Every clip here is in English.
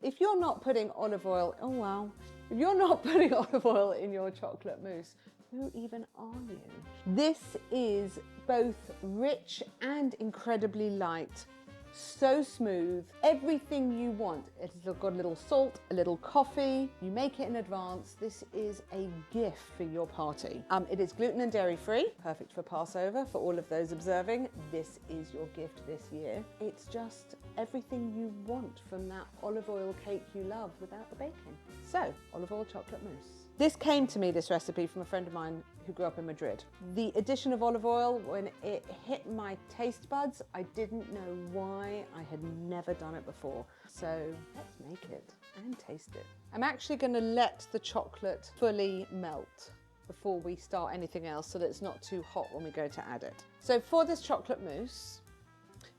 If you're not putting olive oil, oh wow. If you're not putting olive oil in your chocolate mousse, who even are you? This is both rich and incredibly light. So smooth, everything you want. It's got a little salt, a little coffee. You make it in advance. This is a gift for your party. It is gluten and dairy free, perfect for Passover, for all of those observing. This is your gift this year. It's just everything you want from that olive oil cake you love without the baking. So, olive oil chocolate mousse. This came to me, this recipe, from a friend of mine who grew up in Madrid. The addition of olive oil, when it hit my taste buds, I didn't know why. I had never done it before. So let's make it and taste it. I'm actually going to let the chocolate fully melt before we start anything else so that it's not too hot when we go to add it. So for this chocolate mousse,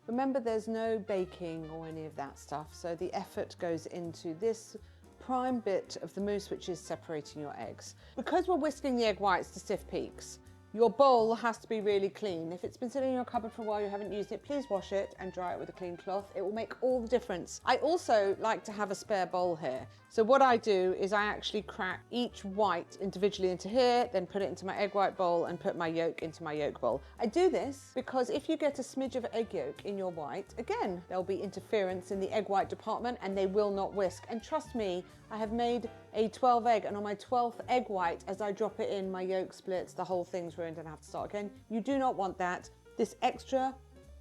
remember there's no baking or any of that stuff. So the effort goes into this prime bit of the mousse, which is separating your eggs. Because we're whisking the egg whites to stiff peaks, your bowl has to be really clean. If it's been sitting in your cupboard for a while, you haven't used it, please wash it and dry it with a clean cloth. It will make all the difference. I also like to have a spare bowl here. So what I do is I actually crack each white individually into here, then put it into my egg white bowl and put my yolk into my yolk bowl. I do this because if you get a smidge of egg yolk in your white, again, there'll be interference in the egg white department and they will not whisk. And trust me, I have made a 12 egg and on my 12th egg white, as I drop it in, my yolk splits, the whole thing's ruined and I have to start again. You do not want that. This extra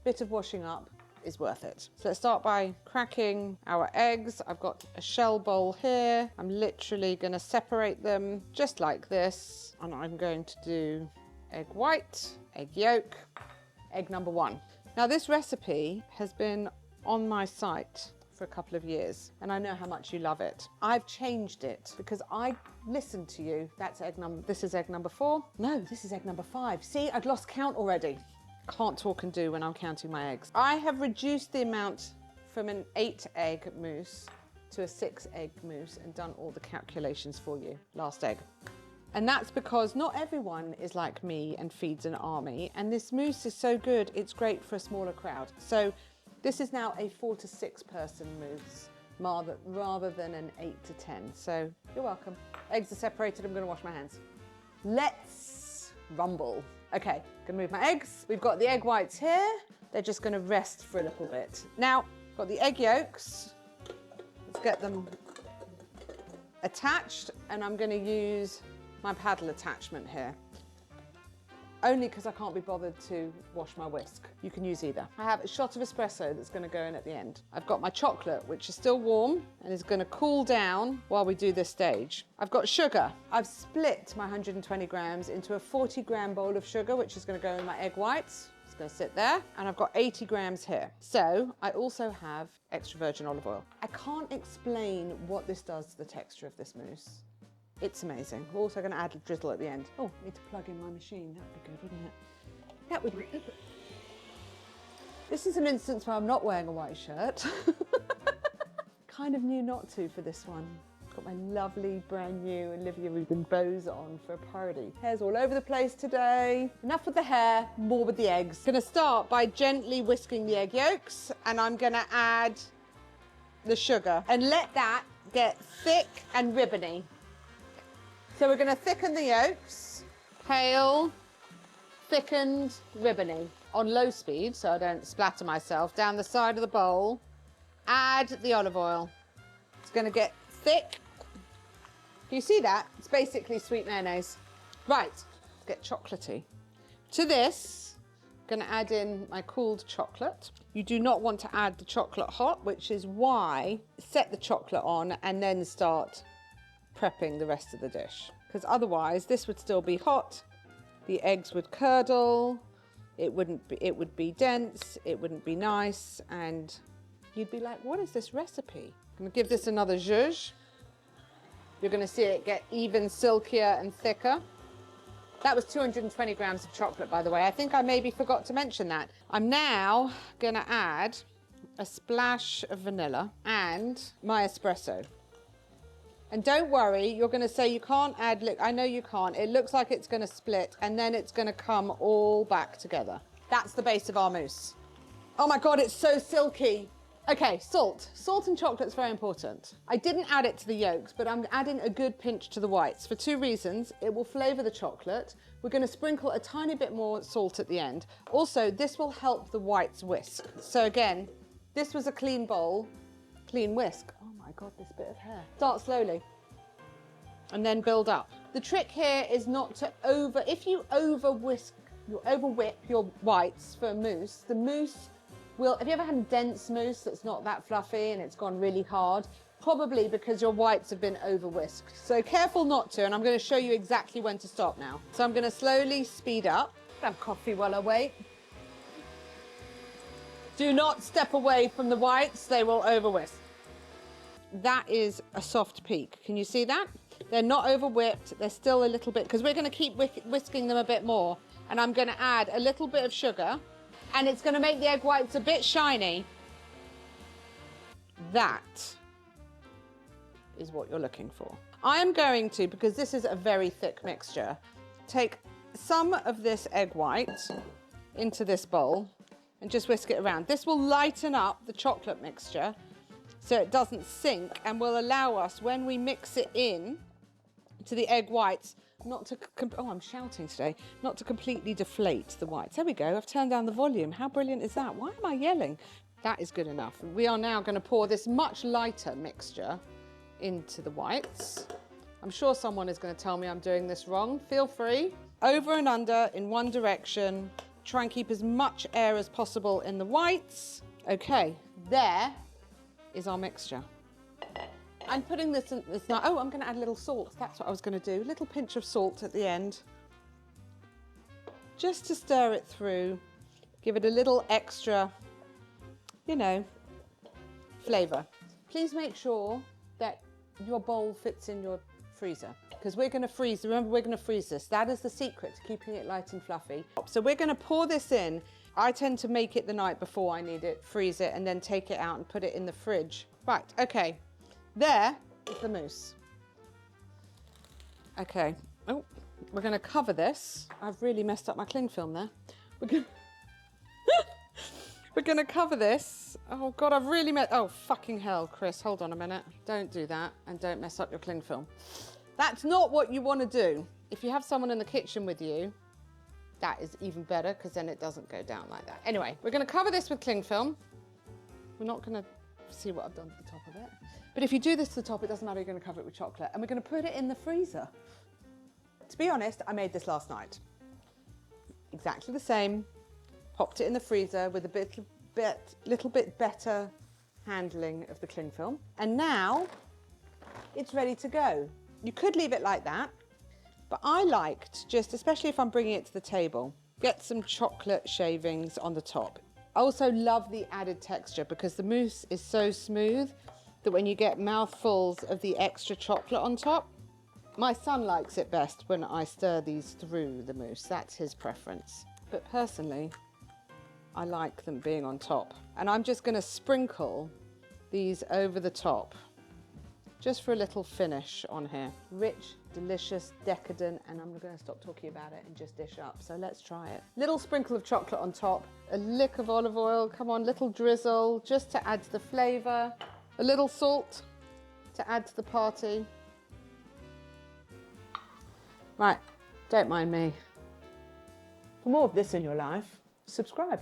bit of washing up is worth it. So let's start by cracking our eggs. I've got a shell bowl here. I'm literally going to separate them just like this. And I'm going to do egg white, egg yolk, egg number 1. Now this recipe has been on my site for a couple of years and I know how much you love it. I've changed it because I listened to you. This is egg number 4. No, this is egg number 5. See, I've lost count already. Can't talk and do when I'm counting my eggs. I have reduced the amount from an 8 egg mousse to a 6 egg mousse and done all the calculations for you. Last egg. And that's because not everyone is like me and feeds an army. And this mousse is so good, it's great for a smaller crowd. So this is now a 4 to 6 person mousse rather than an 8 to 10. So you're welcome. Eggs are separated, I'm gonna wash my hands. Let's rumble. Okay, gonna move my eggs. We've got the egg whites here. They're just gonna rest for a little bit. Now, got the egg yolks. Let's get them attached and I'm gonna use my paddle attachment here. Only because I can't be bothered to wash my whisk. You can use either. I have a shot of espresso that's gonna go in at the end. I've got my chocolate, which is still warm and is gonna cool down while we do this stage. I've got sugar. I've split my 120 grams into a 40 gram bowl of sugar, which is gonna go in my egg whites. It's gonna sit there. And I've got 80 grams here. So I also have extra virgin olive oil. I can't explain what this does to the texture of this mousse. It's amazing. We're also going to add a drizzle at the end. Oh, need to plug in my machine. That would be good, wouldn't it? That would be good. This is an instance where I'm not wearing a white shirt. Kind of knew not to for this one. Got my lovely brand new Olivia Rubin bows on for a party. Hair's all over the place today. Enough with the hair, more with the eggs. Gonna start by gently whisking the egg yolks and I'm gonna add the sugar and let that get thick and ribbony. So we're going to thicken the yolks, pale, thickened, ribbony. On low speed, so I don't splatter myself, down the side of the bowl, add the olive oil. It's going to get thick. Do you see that? It's basically sweet mayonnaise. Right, let's get chocolatey. To this, I'm going to add in my cooled chocolate. You do not want to add the chocolate hot, which is why set the chocolate on and then start prepping the rest of the dish, because otherwise this would still be hot, the eggs would curdle, it would be dense, it wouldn't be nice, and you'd be like, what is this recipe? I'm going to give this another zhuzh. You're going to see it get even silkier and thicker. That was 220 grams of chocolate, by the way. I think I maybe forgot to mention that. I'm now going to add a splash of vanilla and my espresso. And don't worry, you're going to say you can't add, I know you can't. It looks like it's going to split and then it's going to come all back together. That's the base of our mousse. Oh my God, it's so silky. Okay, salt. Salt in chocolate is very important. I didn't add it to the yolks, but I'm adding a good pinch to the whites for two reasons. It will flavour the chocolate. We're going to sprinkle a tiny bit more salt at the end. Also, this will help the whites whisk. So again, this was a clean bowl, clean whisk. Oh my God, this bit of hair. Start slowly and then build up. The trick here is not to if you over whip your whites for mousse, the mousse will, have you ever had dense mousse that's not that fluffy and it's gone really hard? Probably because your whites have been over whisked. So careful not to, and I'm going to show you exactly when to stop now. So I'm going to slowly speed up. Have coffee while I wait. Do not step away from the whites, they will over whisk. That is a soft peak. Can you see that? They're not over whipped, they're still a little bit, because we're going to keep whisking them a bit more. And I'm going to add a little bit of sugar, and it's going to make the egg whites a bit shiny. That is what you're looking for. I am going to, because this is a very thick mixture, take some of this egg white into this bowl and just whisk it around. This will lighten up the chocolate mixture so it doesn't sink, and will allow us, when we mix it in to the egg whites, not to, I'm shouting today, not to completely deflate the whites. There we go, I've turned down the volume. How brilliant is that? Why am I yelling? That is good enough. We are now going to pour this much lighter mixture into the whites. I'm sure someone is going to tell me I'm doing this wrong. Feel free. Over and under in one direction. Try and keep as much air as possible in the whites. Okay, there is our mixture. I'm putting this in this now. Oh, I'm going to add a little salt. That's what I was going to do. A little pinch of salt at the end. Just to stir it through. Give it a little extra, you know, flavour. Please make sure that your bowl fits in your freezer, because we're going to freeze. Remember, we're going to freeze this. That is the secret to keeping it light and fluffy. So we're going to pour this in. I tend to make it the night before I need it, freeze it, and then take it out and put it in the fridge. Right, okay. There is the mousse. Okay. Oh, we're going to cover this. I've really messed up my cling film there. We're going to cover this. Oh God, I've really oh fucking hell, Chris, hold on a minute. Don't do that, and don't mess up your cling film. That's not what you want to do. If you have someone in the kitchen with you, that is even better, because then it doesn't go down like that. Anyway, we're going to cover this with cling film. We're not going to see what I've done to the top of it. But if you do this to the top, it doesn't matter, you're going to cover it with chocolate. And we're going to put it in the freezer. To be honest, I made this last night. Exactly the same. Popped it in the freezer with a little bit better handling of the cling film. And now it's ready to go. You could leave it like that, but I liked just, especially if I'm bringing it to the table, get some chocolate shavings on the top. I also love the added texture, because the mousse is so smooth that when you get mouthfuls of the extra chocolate on top, my son likes it best when I stir these through the mousse. That's his preference. But personally, I like them being on top. And I'm just going to sprinkle these over the top, just for a little finish on here. Rich, delicious, decadent, and I'm going to stop talking about it and just dish up. So let's try it. Little sprinkle of chocolate on top, a lick of olive oil, come on, little drizzle, just to add to the flavour. A little salt to add to the party. Right, don't mind me. For more of this in your life, subscribe.